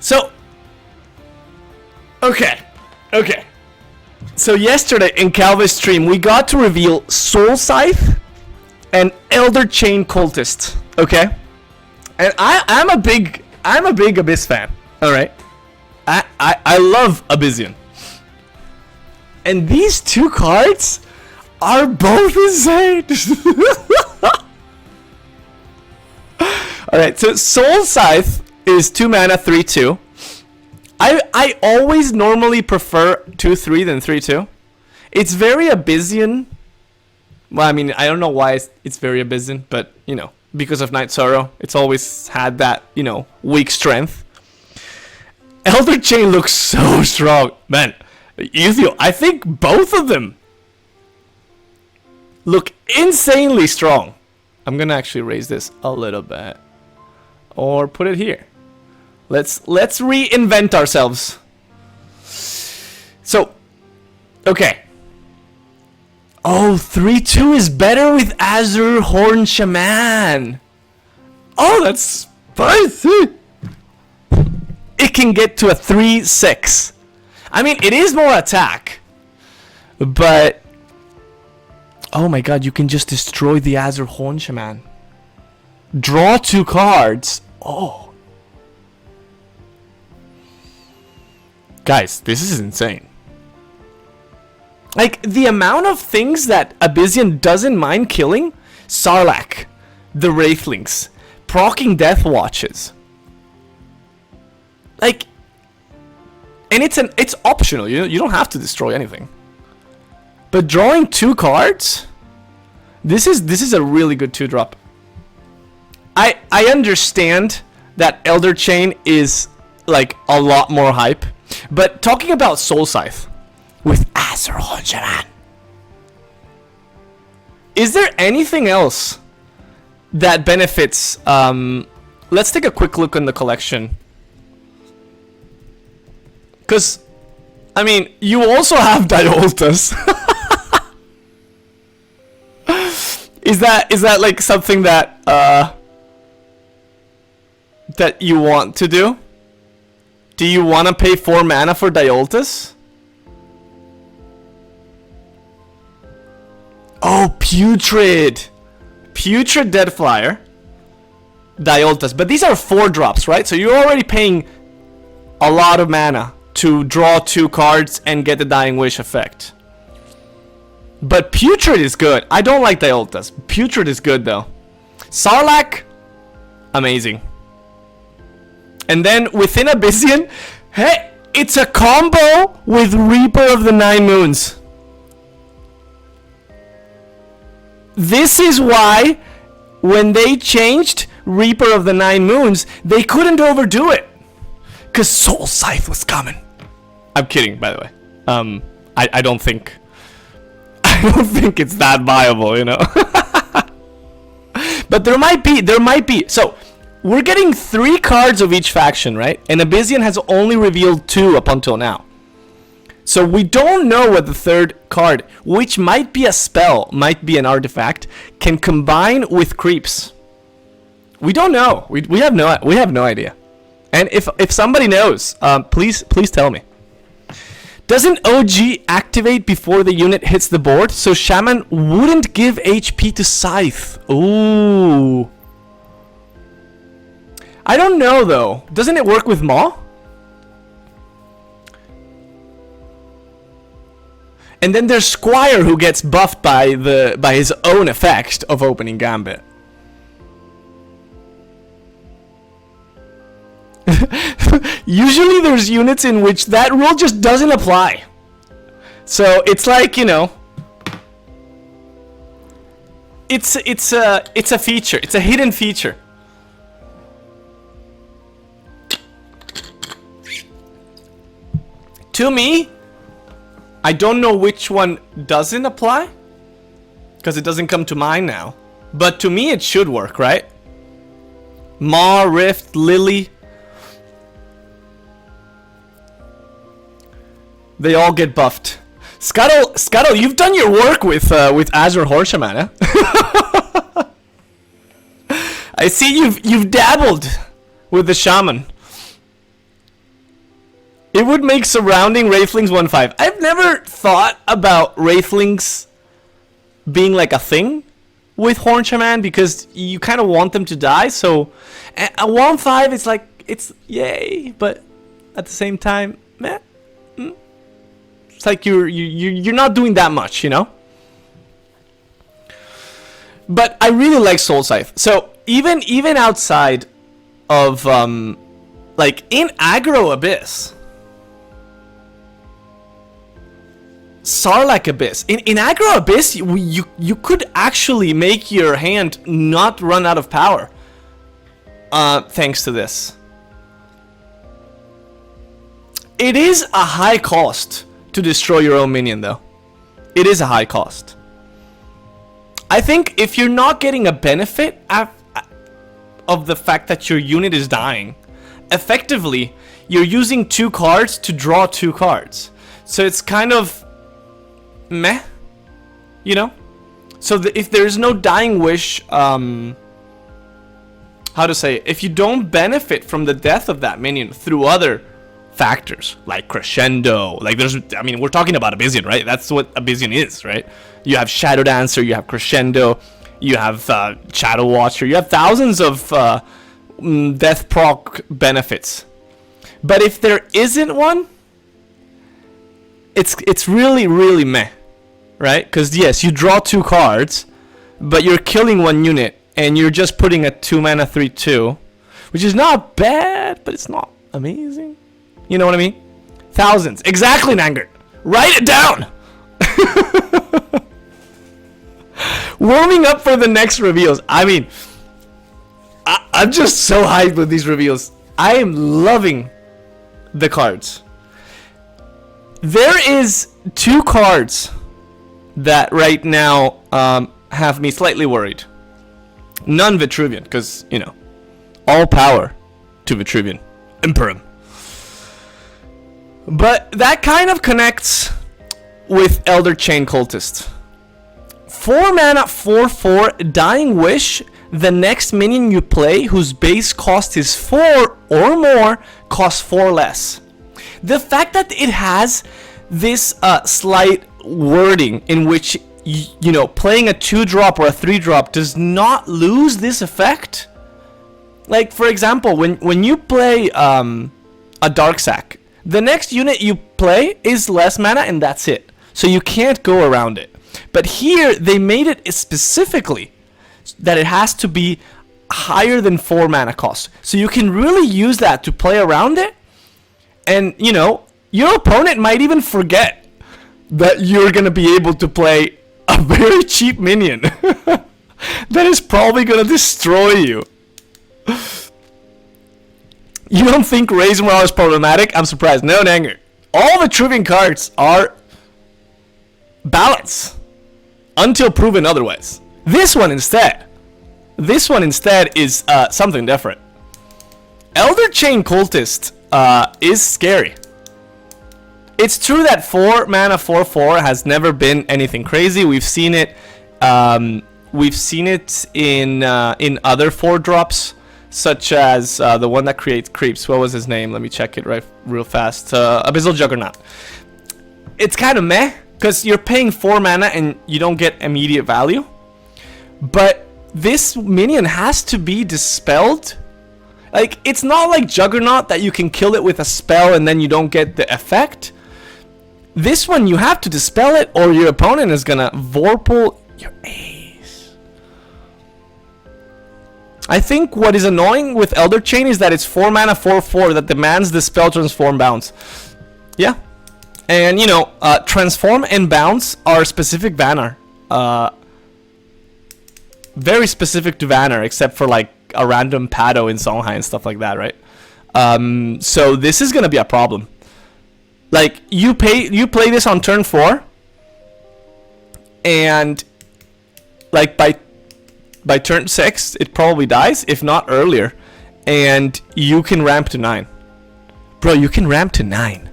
So, okay. So yesterday in Calva's stream, we got to reveal Soul Scythe and Elder Chain Cultist. Okay, and I'm a big Abyss fan. All right, I love Abyssian, and these two cards are both insane. All right, so Soul Scythe is 2 mana, 3/2. I always normally prefer 2/3 than 3/2. It's very Abyssian. Well, I mean, I don't know why it's very Abyssian, but you know, because of Night Sorrow, it's always had that, you know, weak strength. Elder Chain looks so strong, man. I think both of them look insanely strong. I'm gonna actually raise this a little bit, or put it here. Let's reinvent ourselves. So, okay. Oh, 3/2 is better with Azure Horn Shaman. Oh, that's spicy. It can get to a 3/6. I mean, it is more attack, but oh my god, you can just destroy the Azure Horn Shaman. Draw 2 cards. Oh. Guys, this is insane. Like, the amount of things that Abyssian doesn't mind killing. Sarlacc, the Wraithlings, proccing Death Watches. Like, and it's optional. You don't have to destroy anything. But drawing 2 cards, this is a really good 2-drop. I understand that Elder Chain is like a lot more hype, but talking about Soul Scythe with Azure Horn Shaman, is there anything else that benefits? Let's take a quick look in the collection, because I mean, you also have Duelyst. Is that like something that that you want to do? Do you want to pay 4 mana for Duelyst? Oh, Putrid Dead Flyer, Duelyst. But these are 4-drops, right? So you're already paying a lot of mana to draw 2 cards and get the Dying Wish effect. But Putrid is good. I don't like Duelyst. Putrid is good though. Sarlacc, amazing. And then within Abyssian, hey, it's a combo with Reaper of the Nine Moons. This is why when they changed Reaper of the Nine Moons, they couldn't overdo it, because Soul Scythe was coming. I'm kidding, by the way. I don't think it's that viable, you know. But there might be. So we're getting 3 cards of each faction, right? And Abyssian has only revealed 2 up until now. So we don't know what the 3rd card, which might be a spell, might be an artifact, can combine with creeps. We don't know. We have no idea. And if somebody knows, please tell me. Doesn't OG activate before the unit hits the board, so Shaman wouldn't give HP to Scythe? Ooh. I don't know though. Doesn't it work with Maw? And then there's Squire, who gets buffed by his own effect of opening Gambit. Usually there's units in which that rule just doesn't apply. So it's like, you know, it's a feature. It's a hidden feature. To me, I don't know which one doesn't apply, because it doesn't come to mind now. But to me, it should work, right? Maw, Rift, Lily. They all get buffed. Scuttle, you've done your work with Azure Horseman, huh? I see you've dabbled with the Shaman. It would make surrounding Wraithlings 1/5. I've never thought about Wraithlings being like a thing with Horn Shaman because you kind of want them to die. So a 1/5, it's like, it's yay, but at the same time, meh. It's like you're not doing that much, you know. But I really like Soul Scythe. So even outside of like in aggro Abyss, Sarlacc Abyss. In aggro Abyss, you could actually make your hand not run out of power. Thanks to this. It is a high cost to destroy your own minion, though. It is a high cost. I think if you're not getting a benefit of the fact that your unit is dying, effectively, you're using 2 cards to draw 2 cards. So it's kind of meh, you know? So if there's no Dying Wish, how to say, if you don't benefit from the death of that minion through other factors like Crescendo, like I mean, we're talking about Abyssian, right? That's what Abyssian is, right? You have Shadow Dancer, you have Crescendo, you have Shadow Watcher, you have thousands of death proc benefits. But if there isn't one, it's really meh, right? Because yes, you draw 2 cards, but you're killing 1 unit, and you're just putting a 2 mana 3/2, which is not bad, but it's not amazing. You know what I mean? Thousands. Exactly, Nangert. Write it down. Warming up for the next reveals. I mean, I'm just so hyped with these reveals. I am loving the cards. There is 2 cards that right now have me slightly worried. None Vitruvian, because, you know, all power to Vitruvian. Imperum. But that kind of connects with Elder Chain Cultist. 4 mana 4/4 Dying Wish. The next minion you play whose base cost is 4 or more costs 4 less. The fact that it has this slight wording in which you know, playing a 2-drop or a 3-drop does not lose this effect. Like, for example, when you play a Dark Sack, the next unit you play is less mana and that's it. So you can't go around it. But here, they made it specifically that it has to be higher than 4 mana cost. So you can really use that to play around it. And, you know, your opponent might even forget that you're going to be able to play a very cheap minion that is probably going to destroy you. You don't think Raise Morale is problematic? I'm surprised. No, Nanger. All the Vitruvian cards are balance until proven otherwise. This one instead is something different. Elder Chain Cultist is scary. It's true that 4 mana 4/4 has never been anything crazy. We've seen it. We've seen it in other 4-drops, such as the one that creates creeps. What was his name? Let me check it real fast. Abyssal Juggernaut. It's kind of meh because you're paying 4 mana and you don't get immediate value. But this minion has to be dispelled. Like, it's not like Juggernaut that you can kill it with a spell and then you don't get the effect. This one, you have to dispel it or your opponent is gonna Vorpal your ace. I think what is annoying with Elder Chain is that it's 4 mana 4/4 that demands Dispel, Transform, Bounce. Yeah. And, you know, Transform and Bounce are specific Vannar. Very specific to Vannar, except for, like, a random Pado in Songhai and stuff like that, right? So this is gonna be a problem. Like, you play this on turn 4, and like by turn 6 it probably dies, if not earlier, and you can ramp to 9. Bro, you can ramp to 9.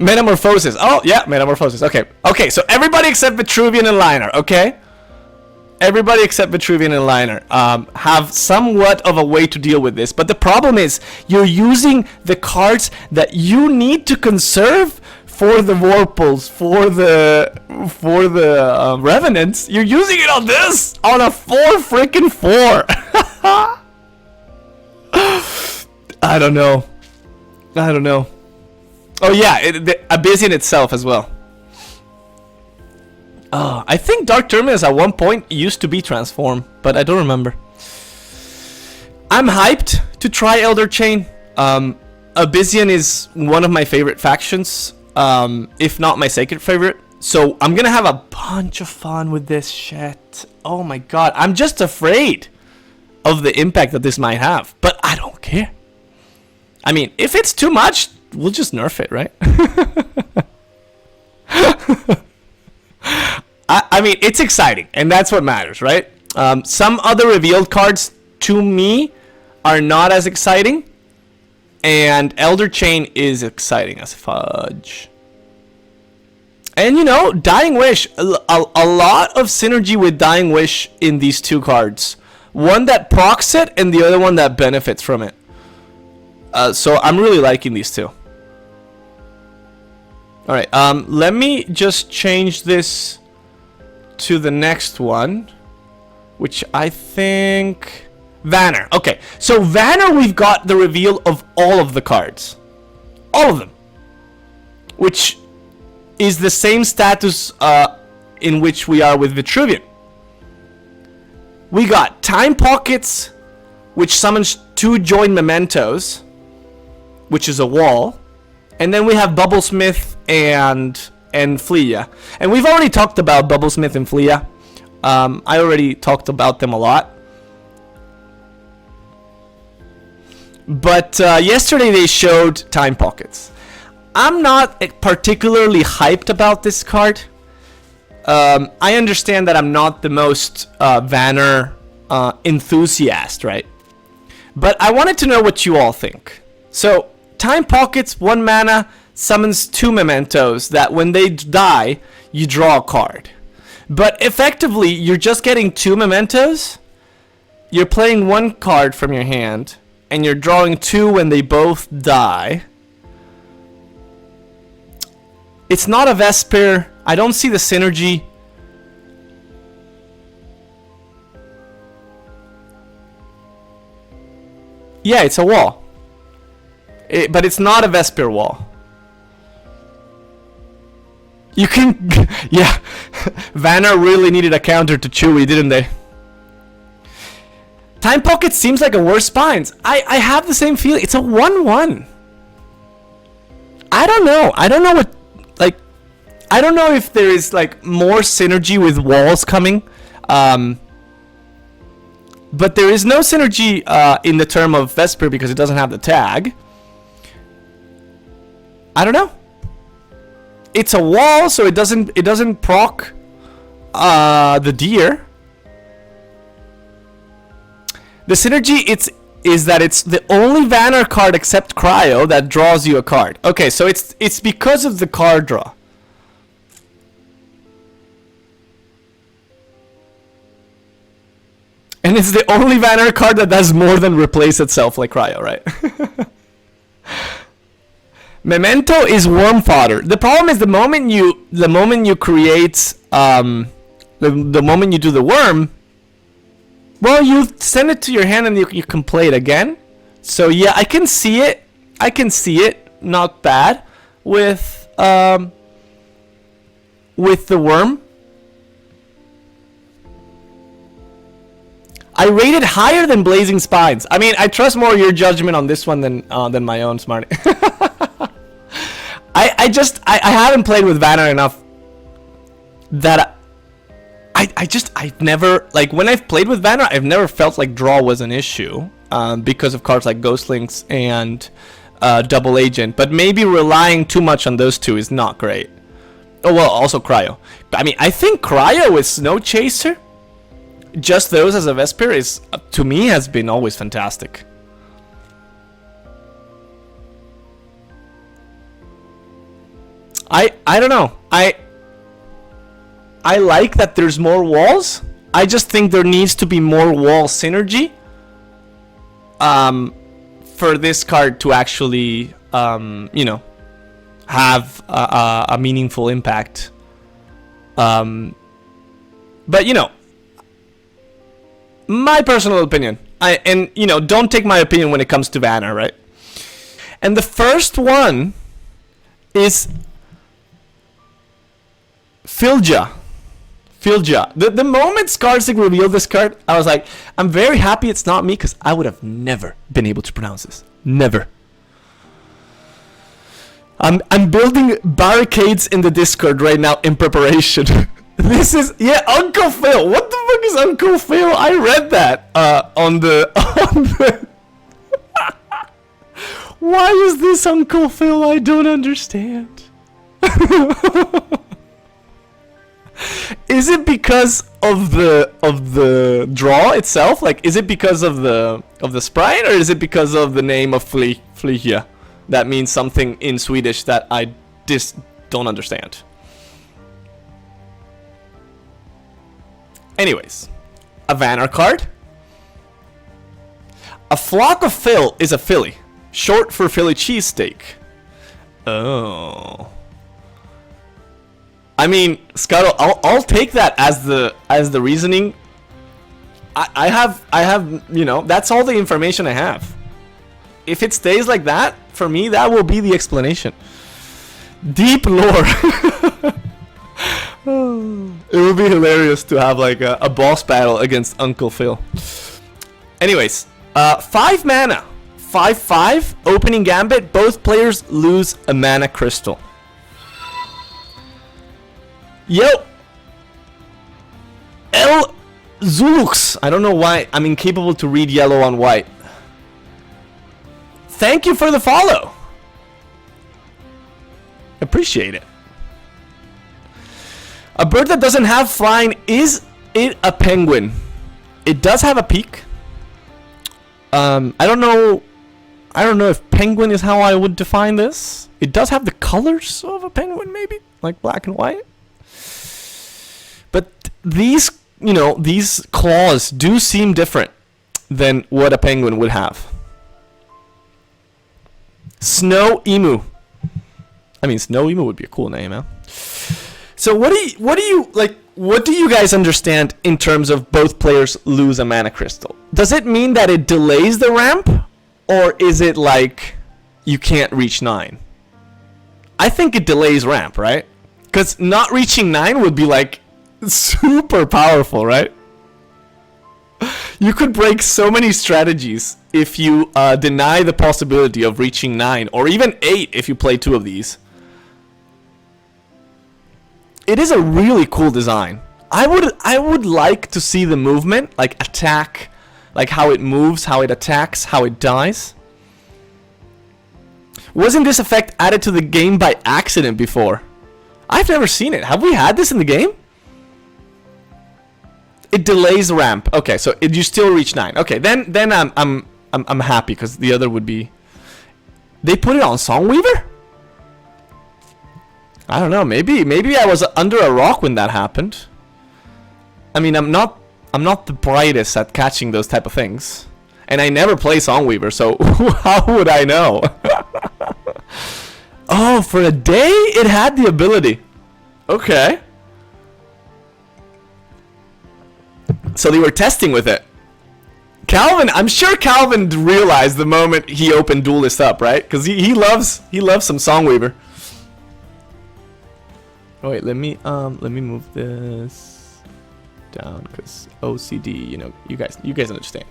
Metamorphosis. Oh, yeah, Metamorphosis. Okay. Okay, so everybody except Vitruvian and Liner, okay? Everybody except Vitruvian and Liner have somewhat of a way to deal with this. But the problem is, you're using the cards that you need to conserve for the Vorpals, for the Revenants. You're using it on this! On a 4-freaking-4! I don't know. Oh yeah, the Abyssian itself as well. Oh, I think Dark Terminus at one point used to be transform, but I don't remember. I'm hyped to try Elder Chain. Abyssian is one of my favorite factions, if not my second favorite. So I'm gonna have a bunch of fun with this shit. Oh my god, I'm just afraid of the impact that this might have, but I don't care. I mean, if it's too much, we'll just nerf it, right? I mean, it's exciting, and that's what matters, right? Some other revealed cards, to me, are not as exciting, and Elder Chain is exciting as fudge. And, you know, Dying Wish, a lot of synergy with Dying Wish in these two cards. One that procs it, and the other one that benefits from it. So I'm really liking these two. Alright, let me just change this to the next one, which I think... Vanner. Okay, so Vanner, we've got the reveal of all of the cards. All of them. Which is the same status in which we are with Vitruvian. We got Time Pockets, which summons 2 joined Mementos, which is a wall. And then we have Bubblesmith and Flea. And we've already talked about Bubblesmith and Flea. I already talked about them a lot. But yesterday they showed Time Pockets. I'm not particularly hyped about this card. I understand that I'm not the most Vanner enthusiast, right? But I wanted to know what you all think. So, Time Pockets, 1 mana, summons 2 Mementos that when they die, you draw a card. But effectively, you're just getting 2 Mementos, you're playing 1 card from your hand, and you're drawing 2 when they both die. It's not a Vesper. I don't see the synergy. Yeah, it's a wall. But it's not a Vesper wall. You can... yeah. Vanner really needed a counter to Chewy, didn't they? Time Pocket seems like a worse spines. I have the same feeling. It's a 1-1. I don't know. I don't know what... Like... I don't know if there is, like, more synergy with walls coming. But there is no synergy in the term of Vesper because it doesn't have the tag. I don't know. It's a wall, so it doesn't proc the deer. The synergy is that it's the only Vanner card except Cryo that draws you a card. Okay, so it's because of the card draw. And it's the only Vanner card that does more than replace itself like Cryo, right? Memento is worm fodder. The problem is the moment you create the moment you do the worm, well, you send it to your hand and you can play it again. So yeah, I can see it. Not bad with the worm. I rate it higher than Blazing Spines. I mean, I trust more your judgment on this one than my own, Smarty. I haven't played with Vanner enough that I've never, like, when I've played with Vanner, I've never felt like draw was an issue because of cards like Ghostlinks and Double Agent. But maybe relying too much on those two is not great. Oh, well, also Cryo. I mean, I think Cryo with Snow Chaser, just those as a Vesper, is, to me, has been always fantastic. I don't know. I like that there's more walls. I just think there needs to be more wall synergy for this card to actually you know, have a meaningful impact. But you know, my personal opinion, and you know, don't take my opinion when it comes to Vanna, right? And the first one is Filja. The moment Skarsig revealed this card, I was like, I'm very happy it's not me, because I would have never been able to pronounce this. Never. I'm building barricades in the Discord right now in preparation. This is, yeah, Uncle Phil. What the fuck is Uncle Phil? I read that on the Why is this Uncle Phil? I don't understand. Is it because of the draw itself? Like, is it because of the sprite, or is it because of the name of Fligia? That means something in Swedish that I just don't understand. Anyways, a Vannar card. A flock of Phil is a Philly, short for Philly cheesesteak. Oh. I mean, Scuttle, I'll take that as the reasoning. I have, you know, that's all the information I have. If it stays like that, for me, that will be the explanation. Deep lore. It would be hilarious to have like a boss battle against Uncle Phil. Anyways, 5 mana, 5/5 opening gambit. Both players lose a mana crystal. Yo, El Zulux. I don't know why I'm incapable to read yellow on white. Thank you for the follow. Appreciate it. A bird that doesn't have flying, is it a penguin? It does have a peak. I don't know if penguin is how I would define this. It does have the colors of a penguin, maybe, like black and white. But these, you know, these claws do seem different than what a penguin would have. Snow Emu. I mean, Snow Emu would be a cool name, huh? So what do you guys understand in terms of both players lose a mana crystal? Does it mean that it delays the ramp, or is it like you can't reach 9? I think it delays ramp, right? Because not reaching 9 would be like super powerful, right? You could break so many strategies if you deny the possibility of reaching 9, or even 8 if you play 2 of these. It is a really cool design. I would like to see the movement, like attack, like how it moves, how it attacks, how it dies. Wasn't this effect added to the game by accident before? I've never seen it. Have we had this in the game? It delays ramp. Okay, so you still reach 9. Okay, then I'm happy, because the other would be. They put it on Songweaver? I don't know. Maybe I was under a rock when that happened. I mean, I'm not the brightest at catching those type of things, and I never play Songweaver, so how would I know? Oh, for a day it had the ability. Okay. So they were testing with it. Calvin, I'm sure Calvin realized the moment he opened Duelyst up, right? Because he loves some Songweaver. Oh wait, let me move this down, because OCD, you know, you guys understand.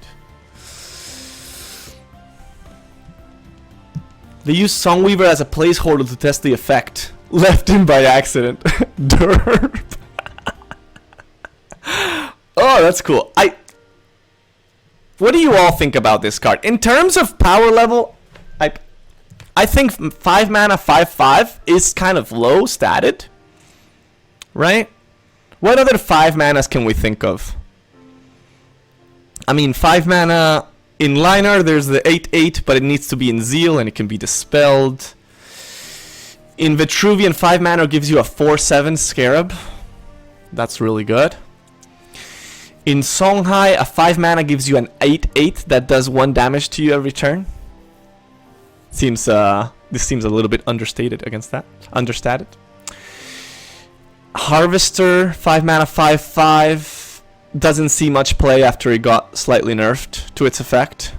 They use Songweaver as a placeholder to test the effect. Left in by accident. Derp. Oh, that's cool. What do you all think about this card? In terms of power level, I think 5 mana 5/5 is kind of low statted. Right? What other 5 manas can we think of? I mean, 5 mana in Liner, there's the 8/8, but it needs to be in Zeal and it can be dispelled. In Vitruvian, 5 mana gives you a 4/7 Scarab. That's really good. In Songhai, a 5 mana gives you an 8/8 that does 1 damage to you every turn. This seems a little bit understated against that. Understated. Harvester, 5 mana, 5/5. Doesn't see much play after it got slightly nerfed to its effect.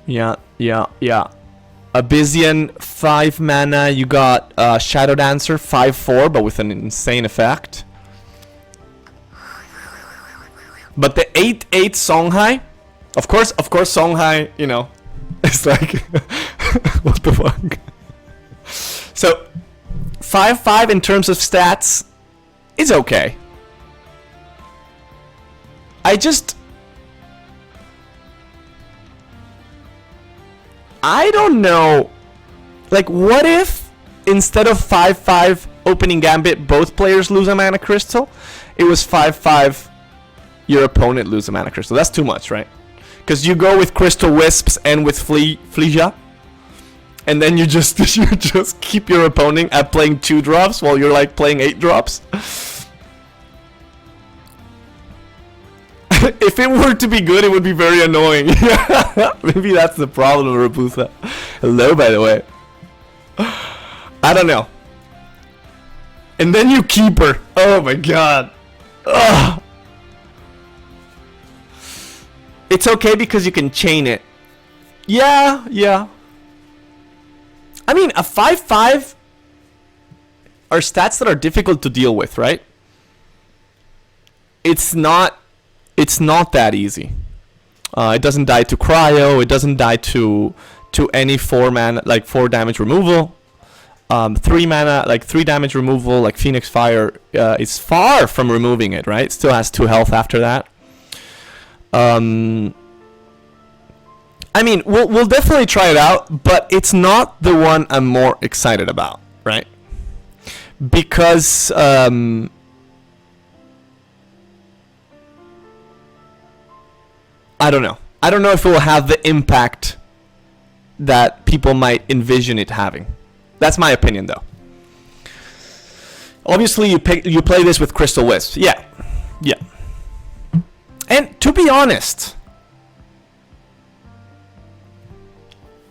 Yeah. Abyssian, 5 mana. You got Shadow Dancer, 5/4, but with an insane effect. But the 8/8 Songhai, of course, Songhai, you know, it's like, what the fuck? So, 5/5 in terms of stats is okay. I don't know. Like, what if instead of 5/5 opening gambit, both players lose a mana crystal? It was 5/5. Your opponent lose a mana crystal. That's too much, right? Because you go with crystal wisps and with Fleeja, and then you just keep your opponent at playing 2 drops while you're like playing 8 drops. If it were to be good, it would be very annoying. Maybe that's the problem, Rabusa. Hello, by the way. I don't know. And then you keep her. Oh my god. Ugh. It's okay because you can chain it. Yeah. I mean, a 5/5 are stats that are difficult to deal with, right? It's not that easy. It doesn't die to cryo. It doesn't die to any 4 mana, like 4 damage removal. 3 mana, like 3 damage removal, like Phoenix Fire, is far from removing it, right? It still has 2 health after that. I mean, we'll definitely try it out, but it's not the one I'm more excited about, right? Because I don't know. I don't know if it will have the impact that people might envision it having. That's my opinion, though. Obviously, you play this with Crystal Wisp. Yeah. And to be honest,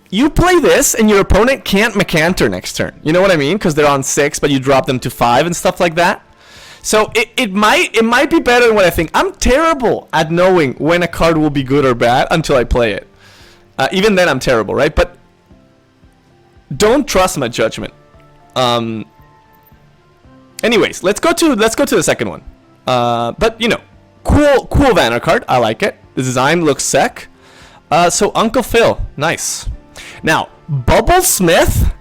you play this and your opponent can't Mecanter next turn. You know what I mean? Because they're on 6, but you drop them to 5 and stuff like that. So it might be better than what I think. I'm terrible at knowing when a card will be good or bad until I play it. Even then, I'm terrible, right? But don't trust my judgment. Anyways, let's go to the second one. But you know, cool Vanner card. I like it. The design looks sick. So Uncle Phil, nice. Now Bubble Smith,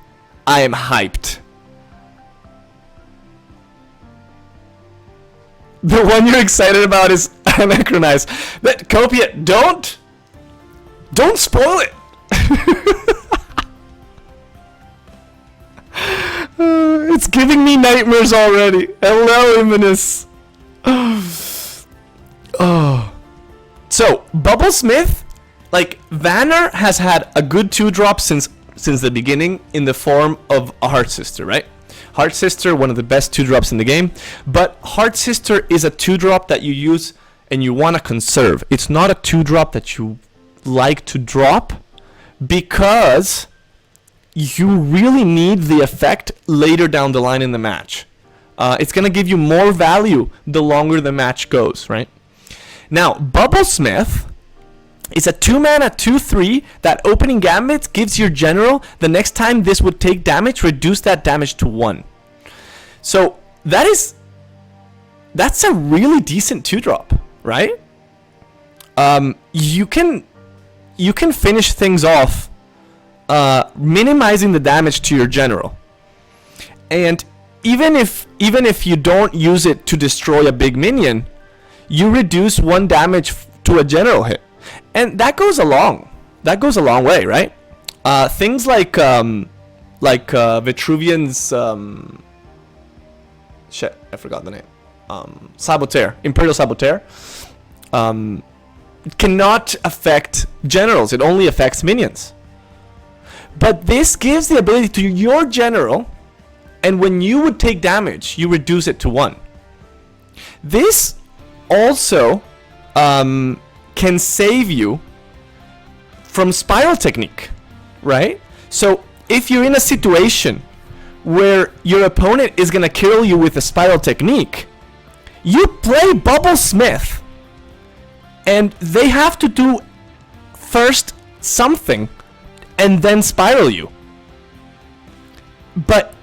I am hyped. The one you're excited about is Anachronize. But Copia, don't spoil it. It's giving me nightmares already. Hello, Iminus. Oh. So, Bubble Smith, like, Vanner has had a good 2-drop since the beginning in the form of a Heart Sister, right? Heart Sister, one of the best 2-drops in the game. But Heart Sister is a 2-drop that you use and you want to conserve. It's not a 2-drop that you like to drop because you really need the effect later down the line in the match. It's going to give you more value the longer the match goes, right? Now, Bubble Smith is a 2-mana 2/3 that opening gambit gives your general the next time this would take damage, reduce that damage to 1. So that's a really decent 2-drop, right? You can finish things off, minimizing the damage to your general, and even if you don't use it to destroy a big minion, you reduce 1 damage to a general hit. And that goes a long way, right? Things like Vitruvian's shit, I forgot the name. Saboteur, Imperial Saboteur, cannot affect generals. It only affects minions. But this gives the ability to your general, and when you would take damage, you reduce it to 1. This also can save you from spiral technique, right? So if you're in a situation where your opponent is gonna kill you with a spiral technique, you play Bubblesmith, and they have to do first something and then spiral you. But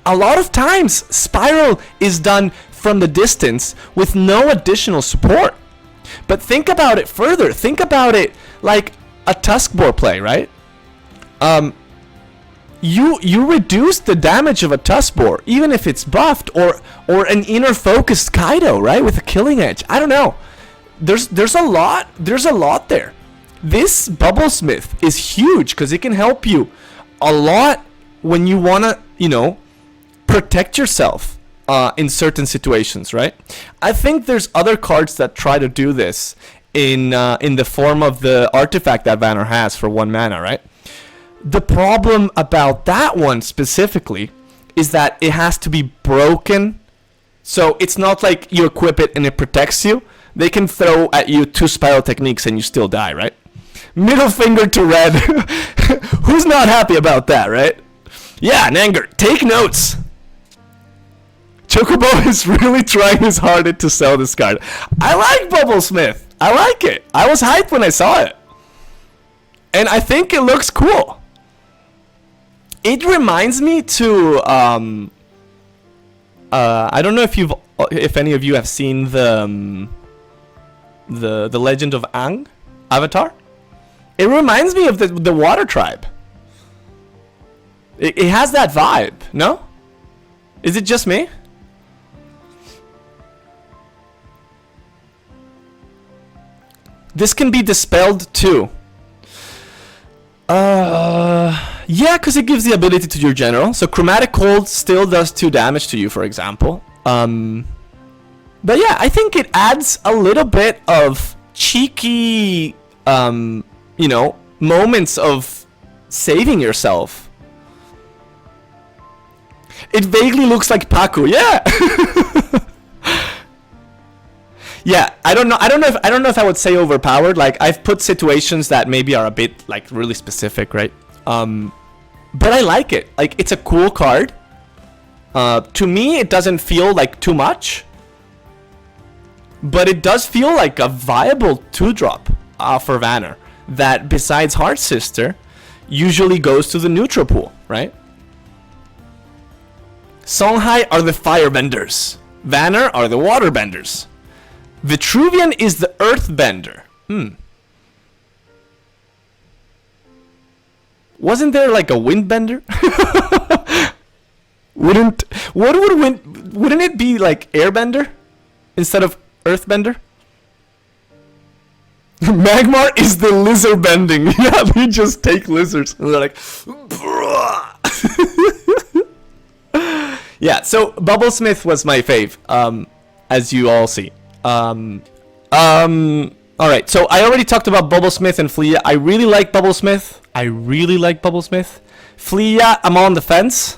a lot of times, spiral is done from the distance with no additional support. But think about it further. Think about it like a Tuskboar play, right? You reduce the damage of a Tuskboar, even if it's buffed, or an inner focused Kaido, right, with a killing edge. I don't know. There's a lot there. This Bubblesmith is huge because it can help you a lot when you wanna, protect yourself in certain situations, right? I think there's other cards that try to do this in the form of the artifact that Vanner has for 1 mana, right? The problem about that one specifically is that it has to be broken. So it's not like you equip it and it protects you. They can throw at you 2 spiral techniques and you still die, right? Middle finger to Red. Who's not happy about that, right? Yeah, Nanger, take notes. Chocobo is really trying his hardest to sell this card. I like Bubblesmith. I like it. I was hyped when I saw it. And I think it looks cool. It reminds me to I don't know if any of you have seen the Legend of Aang Avatar. It reminds me of the Water Tribe. It has that vibe, no? Is it just me? This can be dispelled too. Yeah, because it gives the ability to your general. So Chromatic Cold still does 2 damage to you, for example. But yeah, I think it adds a little bit of cheeky, moments of saving yourself. It vaguely looks like Paku, yeah. Yeah, I don't know if I would say overpowered. Like, I've put situations that maybe are a bit like really specific, right? But I like it. Like, it's a cool card. To me, it doesn't feel like too much, but it does feel like a viable 2-drop for Vanner that, besides Heart Sister, usually goes to the neutral pool, right? Songhai are the firebenders. Vanner are the waterbenders. Vitruvian is the earthbender. Wasn't there like a windbender? Wouldn't it be like airbender instead of earthbender? Magmar is the lizard bending. Yeah, they just take lizards and they're like, yeah, so Bubblesmith was my fave, as you all see. Alright, so I already talked about Bubblesmith and Flea. I really like Bubblesmith. Flea, I'm on the fence.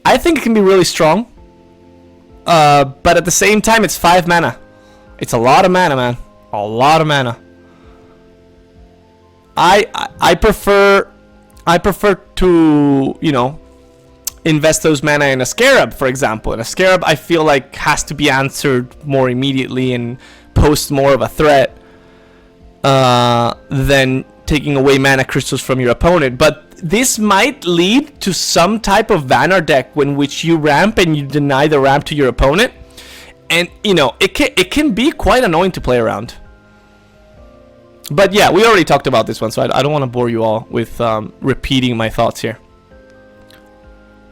I think it can be really strong. But at the same time, it's 5 mana. It's a lot of mana, man. A lot of mana. I prefer to, invest those mana in a Scarab, for example. And a Scarab, I feel like, has to be answered more immediately and pose more of a threat than taking away mana crystals from your opponent. But this might lead to some type of Vannar deck in which you ramp and you deny the ramp to your opponent. And, it can be quite annoying to play around. But yeah, we already talked about this one, so I don't want to bore you all with repeating my thoughts here.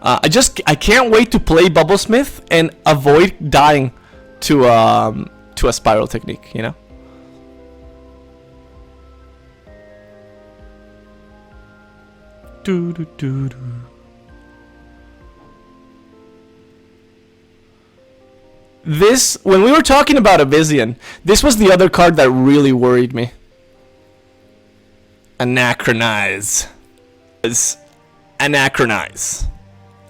I can't wait to play Bubblesmith and avoid dying to a spiral technique, This, when we were talking about Abyssian, this was the other card that really worried me. Anachronize. Anachronize.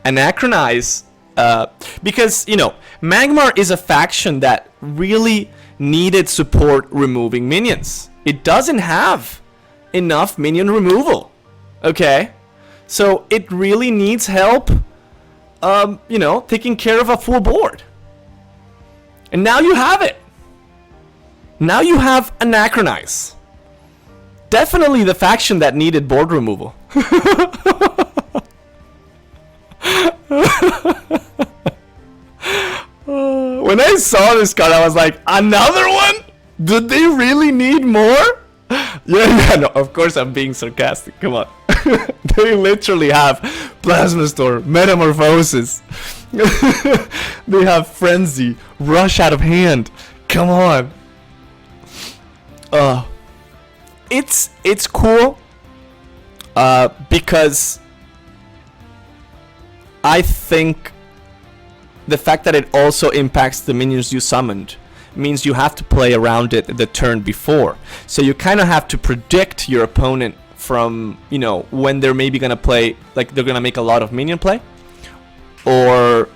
Anachronize, because, you know, Magmar is a faction that really needed support removing minions. It doesn't have enough minion removal, okay? So it really needs help, you know, taking care of a full board. And now you have it. Now you have Anachronize. Definitely the faction that needed board removal. When I saw this card, I was like, another one? Did they really need more? Yeah, no, of course I'm being sarcastic. Come on. They literally have Plasma Storm, Metamorphosis. They have Frenzy, Rush out of hand. Come on. It's cool. Because I think the fact that it also impacts the minions you summoned means you have to play around it the turn before. So you kind of have to predict your opponent from, you know, when they're maybe going to play, like they're going to make a lot of minion play. Or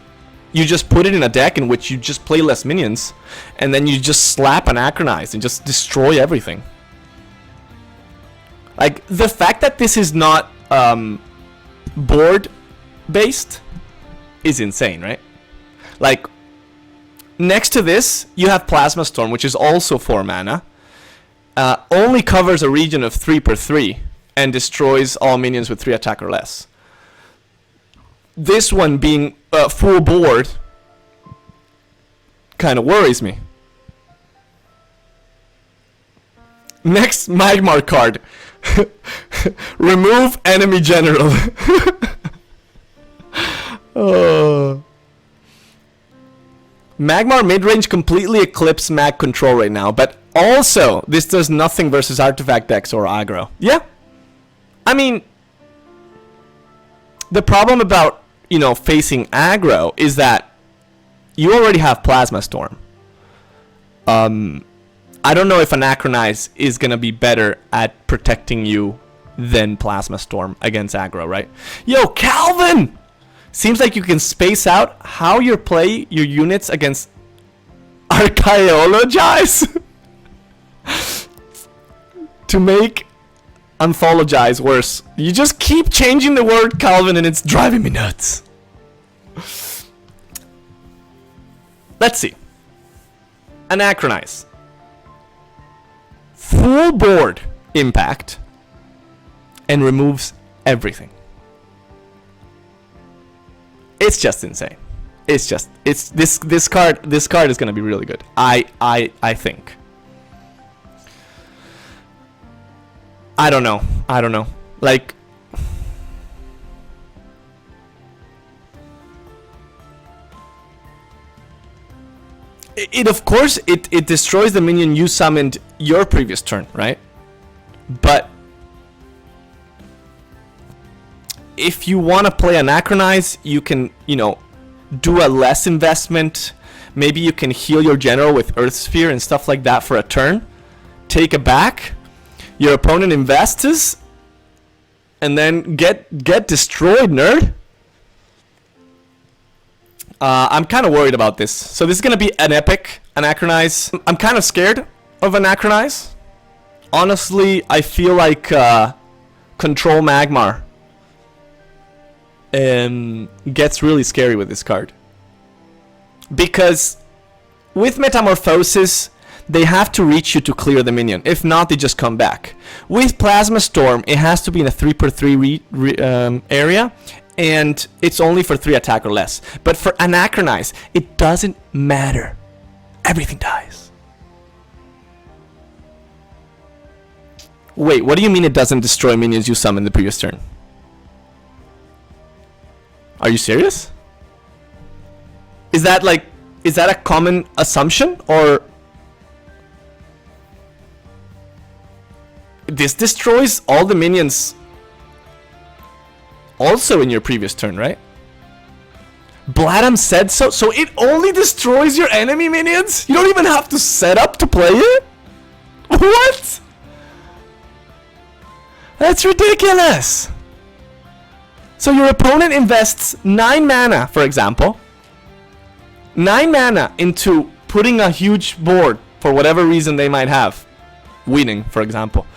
you just put it in a deck in which you just play less minions, and then you just slap Anachronize and just destroy everything. Like, the fact that this is not board-based is insane, right? Like, next to this, you have Plasma Storm, which is also 4 mana. Only covers a region of 3/3 and destroys all minions with 3 attack or less. This one being full board kind of worries me. Next Magmar card. Remove enemy general. Oh. Magmar midrange completely eclipse mag control right now, but also this does nothing versus artifact decks or aggro. Yeah. I mean, the problem about, you know, facing aggro is that you already have Plasma Storm. I don't know if Anachronize is going to be better at protecting you than Plasma Storm against aggro, right? Yo, Calvin! Seems like you can space out how you play your units against Archaeologize to make Anthologize worse. You just keep changing the word, Calvin, and it's driving me nuts. Let's see. Anachronize. Full board impact and removes everything. It's just insane. It's this card is gonna be really good. I think. I don't know. Like, it of course it destroys the minion you summoned your previous turn, right? But if you want to play Anachronize, you can, you know, do a less investment. Maybe you can heal your general with Earth Sphere and stuff like that for a turn. Take a back. Your opponent invests, and then get destroyed, nerd. I'm kind of worried about this. So this is gonna be an epic Anachronize. I'm kind of scared of Anachronize. Honestly, I feel like Control Magmar gets really scary with this card, because with Metamorphosis they have to reach you to clear the minion. If not, they just come back. With Plasma Storm, it has to be in a 3/3 area, and it's only for 3 attack or less. But for Anachronize, it doesn't matter. Everything dies. Wait, what do you mean it doesn't destroy minions you summoned the previous turn? Are you serious? Is that a common assumption, or this destroys all the minions also in your previous turn, right? Bladam said so. So it only destroys your enemy minions? You don't even have to set up to play it? What? That's ridiculous. So your opponent invests 9 mana, for example. 9 mana into putting a huge board for whatever reason they might have. Winning, for example.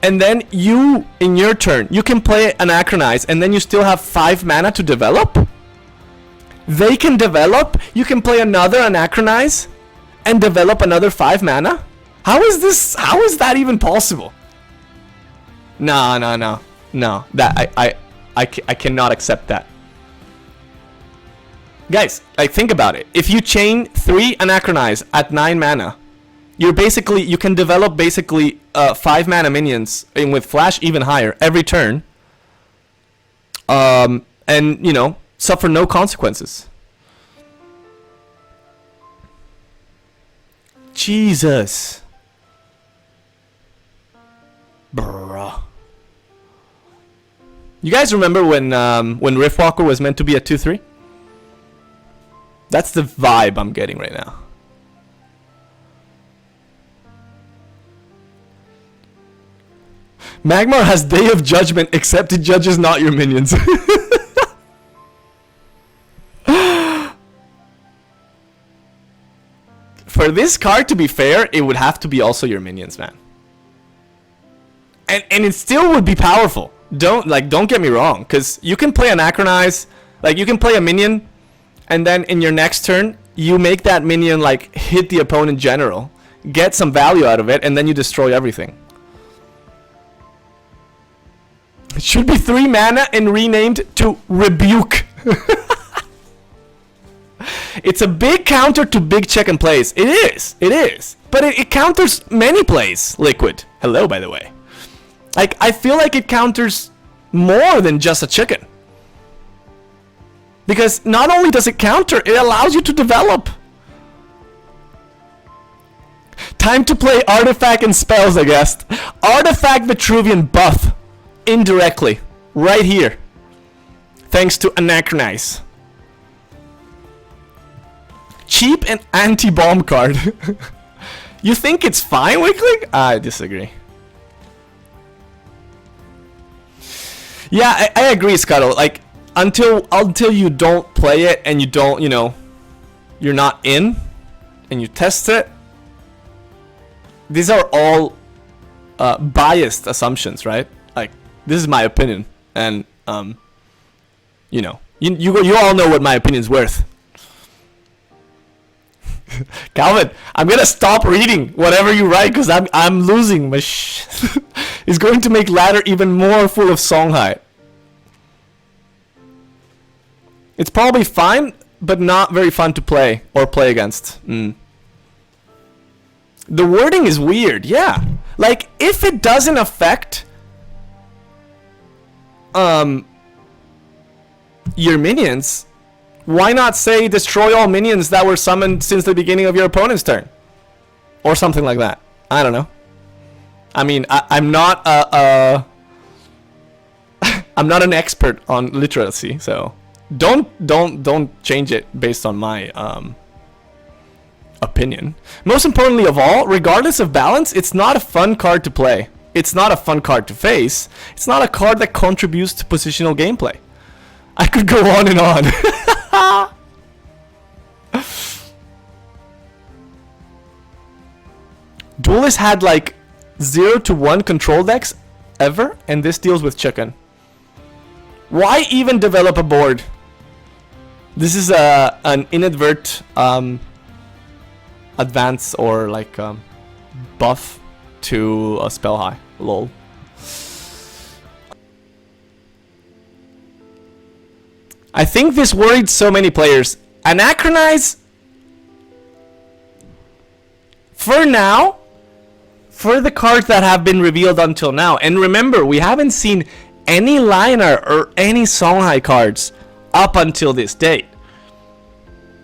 And then you, in your turn, you can play Anachronize, and then you still have 5 mana to develop? They can develop, you can play another Anachronize, and develop another 5 mana? How is that even possible? No. That, I cannot accept that. Guys, like, think about it. If you chain 3 Anachronize at 9 mana, you can develop basically 5 mana minions, and with flash even higher every turn, and you know, suffer no consequences. Jesus, bruh. You guys remember when Riftwalker was meant to be a 2/3? That's the vibe I'm getting right now. Magmar has Day of Judgment, except it judges not your minions. For this card to be fair, it would have to be also your minions, man. And it still would be powerful. Don't get me wrong, because you can play Anachronize, like you can play a minion, and then in your next turn, you make that minion like hit the opponent general, get some value out of it, and then you destroy everything. It should be 3 mana and renamed to Rebuke. It's a big counter to big check and plays. It is. But it counters many plays, Liquid. Hello, by the way. Like, I feel like it counters more than just a chicken. Because not only does it counter, it allows you to develop. Time to play Artifact and Spells, I guess. Artifact Vitruvian buff. Indirectly. Right here. Thanks to Anachronize. Cheap and anti-bomb card. You think it's fine, Wickling? I disagree. Yeah, I agree, Scuttle. Like, until you don't play it and you don't, you know, you're not in and you test it, these are all biased assumptions, right? Like, this is my opinion, and you know, you all know what my opinion's worth. Calvin, I'm gonna stop reading whatever you write because I'm losing my It's going to make ladder even more full of Songhai. It's probably fine, but not very fun to play or play against. The wording is weird, yeah. Like, if it doesn't affect your minions, why not say destroy all minions that were summoned since the beginning of your opponent's turn? Or something like that. I don't know. I mean, I'm not I'm not an expert on literacy, so don't change it based on my opinion. Most importantly of all, regardless of balance, it's not a fun card to play. It's not a fun card to face. It's not a card that contributes to positional gameplay. I could go on and on. Duelyst had like 0 to 1 control decks ever, and this deals with chicken. Why even develop a board? This is an inadvert advance or like buff to a spell high. Lol. I think this worried so many players. Anachronize, for now, for the cards that have been revealed until now, and remember, we haven't seen any liner or any Songhai cards up until this date.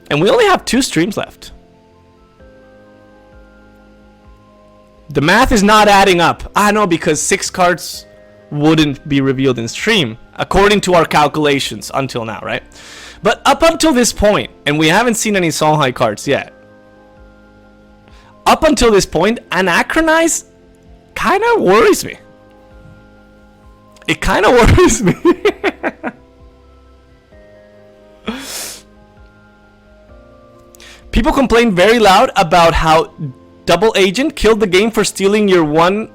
And we only have 2 streams left. The math is not adding up. I know, because 6 cards wouldn't be revealed in stream, according to our calculations until now, right? But up until this point, and we haven't seen any Songhai cards yet, up until this point, Anachronize kind of worries me. It kind of worries me. People complain very loud about how Double Agent killed the game for stealing your one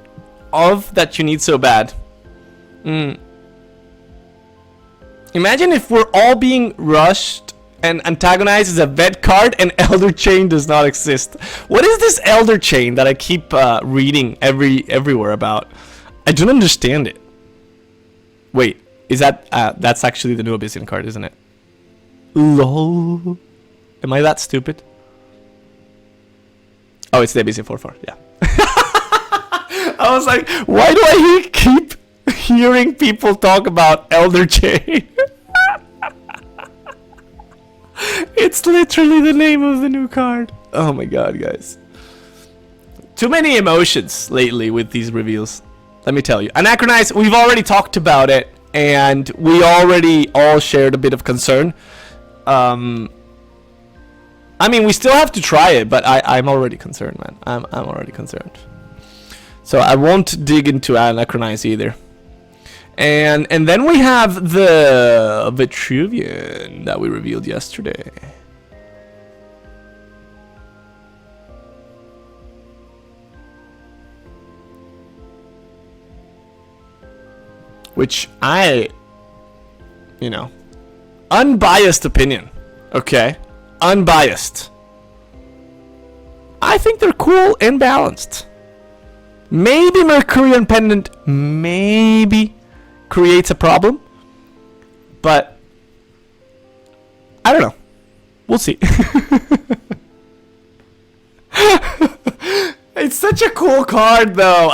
of that you need so bad. Imagine if we're all being rushed and antagonized as a vet card and Elder Chain does not exist. What is this Elder Chain that I keep reading everywhere about? I don't understand it. Wait, is that that's actually the new Abyssian card, isn't it? LOL. Am I that stupid? Oh, it's the Abyssian 4/4, yeah. I was like, why do I keep hearing people talk about Elder Chain? It's literally the name of the new card. Oh my god, guys. Too many emotions lately with these reveals. Let me tell you. Anachronized, we've already talked about it, and we already all shared a bit of concern. I mean, we still have to try it, but I'm already concerned, man. I'm already concerned. So I won't dig into Anachronized either. And then we have the Vitruvian that we revealed yesterday. Which unbiased opinion, okay? Unbiased. I think they're cool and balanced. Maybe Mercurian Pendant, maybe creates a problem, but I don't know. We'll see. It's such a cool card, though.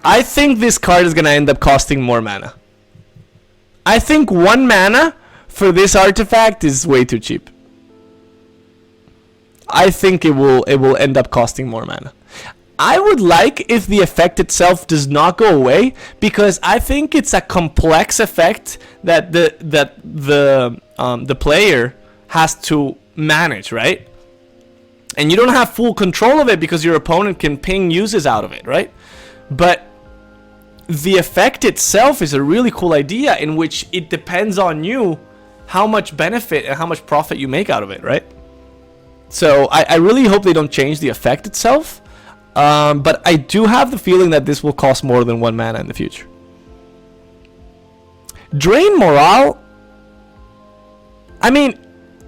I think this card is gonna end up costing more mana. I think 1 mana for this artifact is way too cheap. I think it will end up costing more mana. I would like if the effect itself does not go away, because I think it's a complex effect that the player has to manage, right? And you don't have full control of it because your opponent can ping uses out of it, right? But the effect itself is a really cool idea, in which it depends on you how much benefit and how much profit you make out of it, right? So I really hope they don't change the effect itself. But I do have the feeling that this will cost more than 1 mana in the future. Drain Morale, I mean,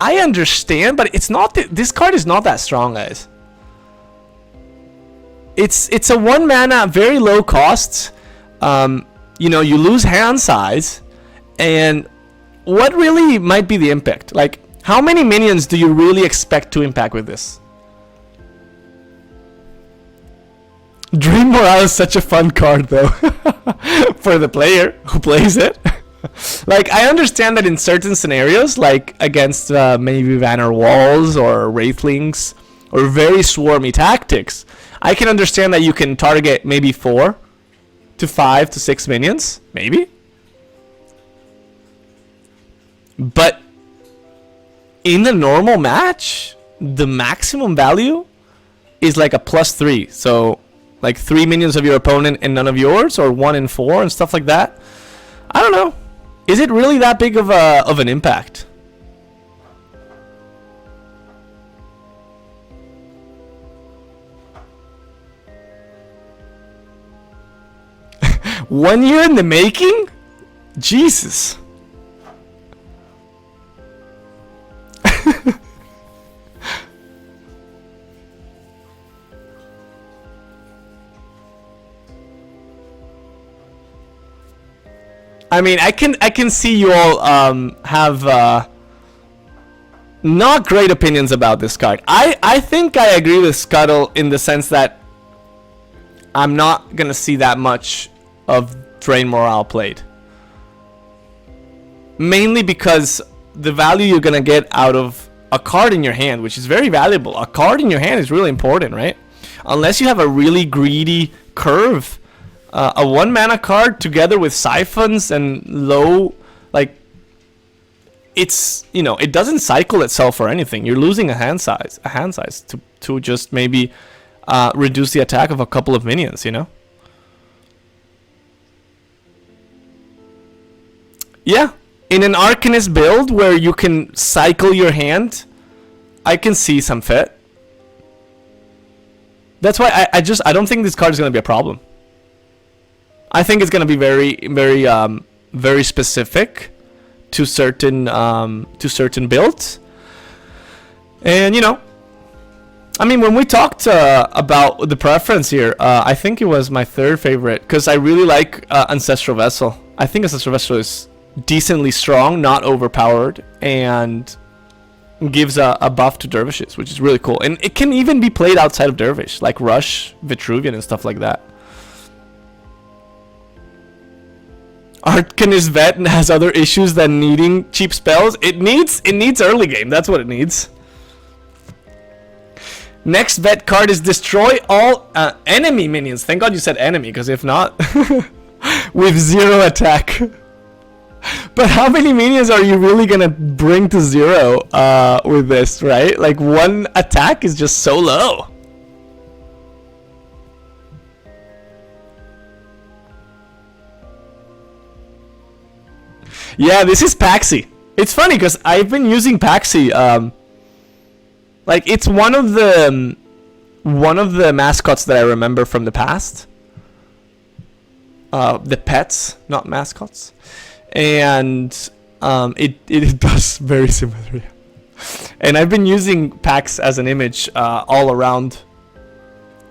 I understand, but it's not this card is not that strong, guys. It's a 1 mana, very low cost. You lose hand size, and what really might be the impact? Like, how many minions do you really expect to impact with this? Drain Morale is such a fun card, though, for the player who plays it. Like, I understand that in certain scenarios, like against maybe Vanner Walls or Wraithlings or very swarmy tactics, I can understand that you can target maybe 4 to 5 to 6 minions, maybe. But in the normal match, the maximum value is like a +3. So like 3 minions of your opponent and none of yours, or 1 and 4 and stuff like that. I don't know. Is it really that big of an impact? One year in the making? Jesus. I mean, I can see you all have not great opinions about this card. I think I agree with Scuttle in the sense that I'm not gonna see that much of Drain Morale played. Mainly because the value you're gonna get out of a card in your hand, which is very valuable. A card in your hand is really important, right? Unless you have a really greedy curve. A 1 mana card together with siphons and low, like, it's, it doesn't cycle itself or anything. You're losing a hand size to just maybe reduce the attack of a couple of minions, Yeah, In an Arcanist build where you can cycle your hand, I can see some fit. That's why I don't think this card is going to be a problem. I think it's going to be very specific to certain builds. And, you know, I mean, when we talked about the preference here, I think it was my third favorite because I really like Ancestral Vessel. I think Ancestral Vessel is decently strong, not overpowered, and gives a buff to dervishes, which is really cool. And it can even be played outside of dervish, like Rush, Vitruvian, and stuff like that. Arcanist Vet has other issues than needing cheap spells. It needs early game. That's what it needs. Next vet card is destroy all enemy minions. Thank God you said enemy, because if not, with 0 attack. But how many minions are you really gonna bring to 0 with this, right? Like 1 attack is just so low. Yeah, this is Paxi. It's funny because I've been using Paxi. Like it's one of the mascots that I remember from the past. The pets, not mascots, and it does very similar. And I've been using Pax as an image all around.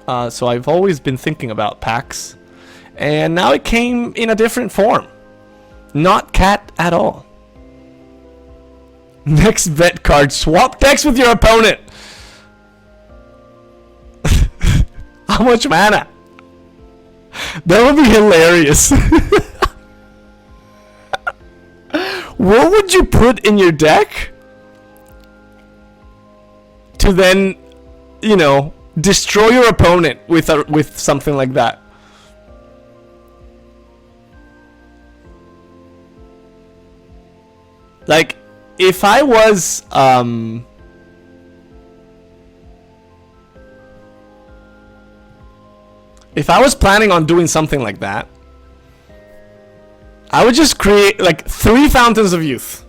So I've always been thinking about Pax, and now it came in a different form. Not cat at all. Next vet card. Swap decks with your opponent. How much mana? That would be hilarious. What would you put in your deck to then, you know, destroy your opponent with something like that? Like, if I was, planning on doing something like that, I would just create, like, 3 Fountains of Youth,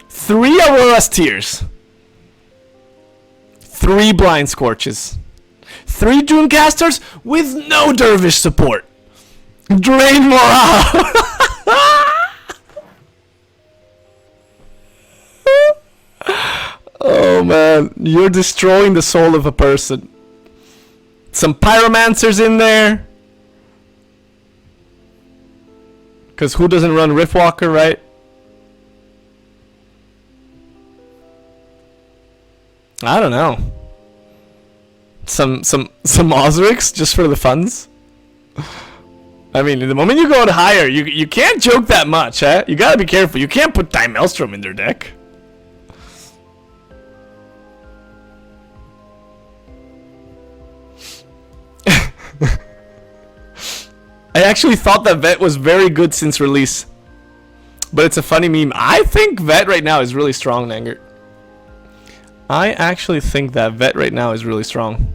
3 Aurora's Tears, 3 Blind Scorches, 3 Doomcasters with no Dervish support. Drain morale. Oh man, you're destroying the soul of a person. Some Pyromancers in there. Because who doesn't run Riftwalker, right? I don't know. Some Osrics just for the funds. I mean, the moment you go higher, you can't joke that much, huh? You gotta be careful. You can't put Time Maelstrom in their deck. I actually thought that Vet was very good since release. But it's a funny meme. I think Vet right now is really strong, Nanger. I actually think that Vet right now is really strong.